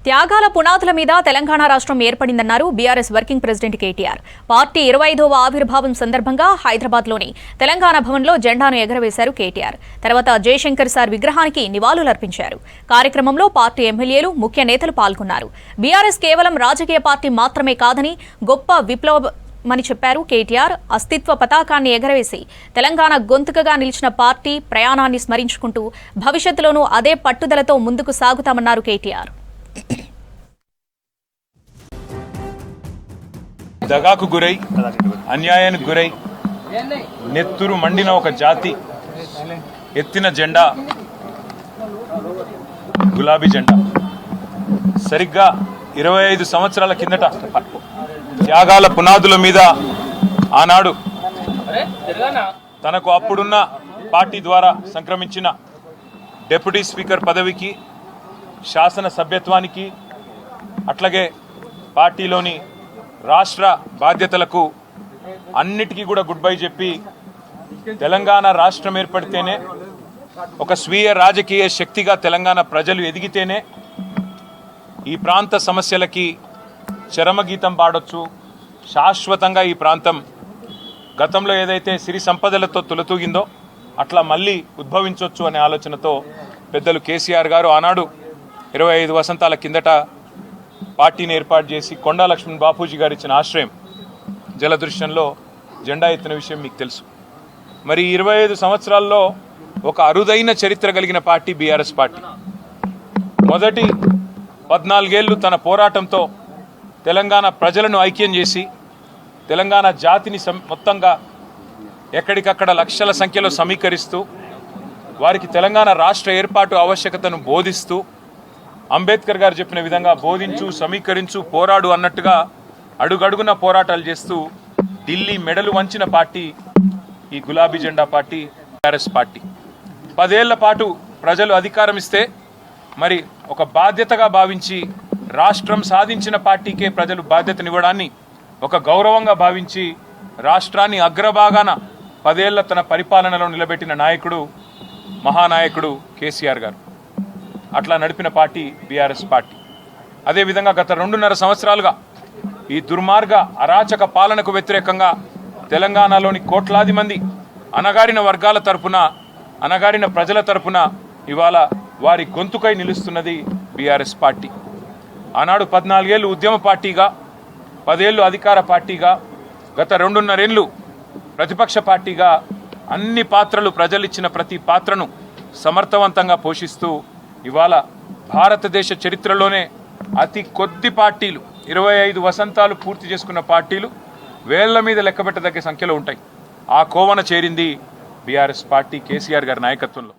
త్యాగాల పునాదుల మీద తెలంగాణ రాష్ట్రం ఏర్పడిందన్నారు BRS working president KTR. Party 25వ ఆవిర్భావం సందర్భంగా హైదరాబాద్లోని తెలంగాణ భవన్లో జెండాను ఎగరవేశారు కేటీఆర్. తర్వాత జయశంకర్ సార్ విగ్రహానికి నివాళులర్పించారు. కార్యక్రమంలో పార్టీ ఎమ్మెల్యేలు, ముఖ్య నేతలు పాల్గొన్నారు. బీఆర్ఎస్ కేవలం రాజకీయ పార్టీ మాత్రమే కాదని, గొప్ప విప్లవమని చెప్పారు కేటీఆర్. అస్తిత్వ పతాకాన్ని ఎగరవేసి తెలంగాణ గొంతుకగా నిలిచిన పార్టీ ప్రయాణాన్ని స్మరించుకుంటూ భవిష్యత్తులోనూ అదే పట్టుదలతో ముందుకు సాగుతామన్నారు కేటీఆర్. దగాకు గురై, అన్యాయానికి గురై నెత్తురు మండిన ఒక జాతి ఎత్తిన జెండా గులాబీ జెండా. సరిగ్గా 25 సంవత్సరాల కిందట త్యాగాల పునాదుల మీద ఆనాడు తనకు అప్పుడున్న పార్టీ ద్వారా సంక్రమించిన డిప్యూటీ స్పీకర్ పదవికి, శాసన సభ్యత్వానికి, అట్లాగే పార్టీలోని రాష్ట్ర బాధ్యతలకు అన్నిటికీ కూడా గుడ్ బై చెప్పి తెలంగాణ రాష్ట్రం ఏర్పడితేనే ఒక స్వీయ రాజకీయ శక్తిగా తెలంగాణ ప్రజలు ఎదిగితేనే ఈ ప్రాంత సమస్యలకి చరమగీతం పాడొచ్చు, శాశ్వతంగా ఈ ప్రాంతం గతంలో ఏదైతే సిరి సంపదలతో తులతూగిందో అట్లా మళ్ళీ ఉద్భవించవచ్చు అనే ఆలోచనతో పెద్దలు కేసీఆర్ గారు ఆనాడు 25 వసంతాల కిందట పార్టీని ఏర్పాటు చేసి కొండా లక్ష్మణ్ బాపూజీ గారు ఇచ్చిన ఆశ్రయం జలదృశ్యంలో జెండా ఎత్తిన విషయం మీకు తెలుసు. మరి 25 సంవత్సరాల్లో ఒక అరుదైన చరిత్ర కలిగిన పార్టీ బీఆర్ఎస్ పార్టీ. మొదటి 14 ఏళ్ళు తన పోరాటంతో తెలంగాణ ప్రజలను ఐక్యం చేసి తెలంగాణ జాతిని మొత్తంగా ఎక్కడికక్కడ లక్షల సంఖ్యలో సమీకరిస్తూ వారికి తెలంగాణ రాష్ట్ర ఏర్పాటు ఆవశ్యకతను బోధిస్తూ, అంబేద్కర్ గారు చెప్పిన విధంగా బోధించు, సమీకరించు, పోరాడు అన్నట్టుగా అడుగడుగున పోరాటాలు చేస్తూ ఢిల్లీ మెడలు వంచిన పార్టీ ఈ గులాబీ జెండా పార్టీ బీఆర్ఎస్ పార్టీ. 10 ఏళ్ల పాటు ప్రజలు అధికారం ఇస్తే మరి ఒక బాధ్యతగా భావించి రాష్ట్రం సాధించిన పార్టీకే ప్రజలు బాధ్యతనివ్వడాన్ని ఒక గౌరవంగా భావించి రాష్ట్రాన్ని అగ్రభాగాన 10 ఏళ్ల తన పరిపాలనలో నిలబెట్టిన నాయకుడు, మహానాయకుడు కేసీఆర్ గారు. అట్లా నడిపిన పార్టీ బీఆర్ఎస్ పార్టీ. అదేవిధంగా గత 2.5 సంవత్సరాలుగా ఈ దుర్మార్గ అరాచక పాలనకు వ్యతిరేకంగా తెలంగాణలోని కోట్లాది మంది అణగారిన వర్గాల తరపున, అణగారిన ప్రజల తరపున ఇవాళ వారి గొంతుకై నిలుస్తున్నది బీఆర్ఎస్ పార్టీ. ఆనాడు 14 ఏళ్ళు ఉద్యమ పార్టీగా, 10 ఏళ్ళు అధికార పార్టీగా, గత 2.5 ఏళ్ళు ప్రతిపక్ష పార్టీగా అన్ని పాత్రలు, ప్రజలిచ్చిన ప్రతి పాత్రను సమర్థవంతంగా పోషిస్తూ ఇవాళ భారతదేశ చరిత్రలోనే అతి కొద్ది పార్టీలు, 25 వసంతాలు పూర్తి చేసుకున్న పార్టీలు వేళ్ల మీద లెక్కబెట్టదగ్గ సంఖ్యలో ఉంటాయి. ఆ కోవన చేరింది బీఆర్ఎస్ పార్టీ కేసీఆర్ గారి నాయకత్వంలో.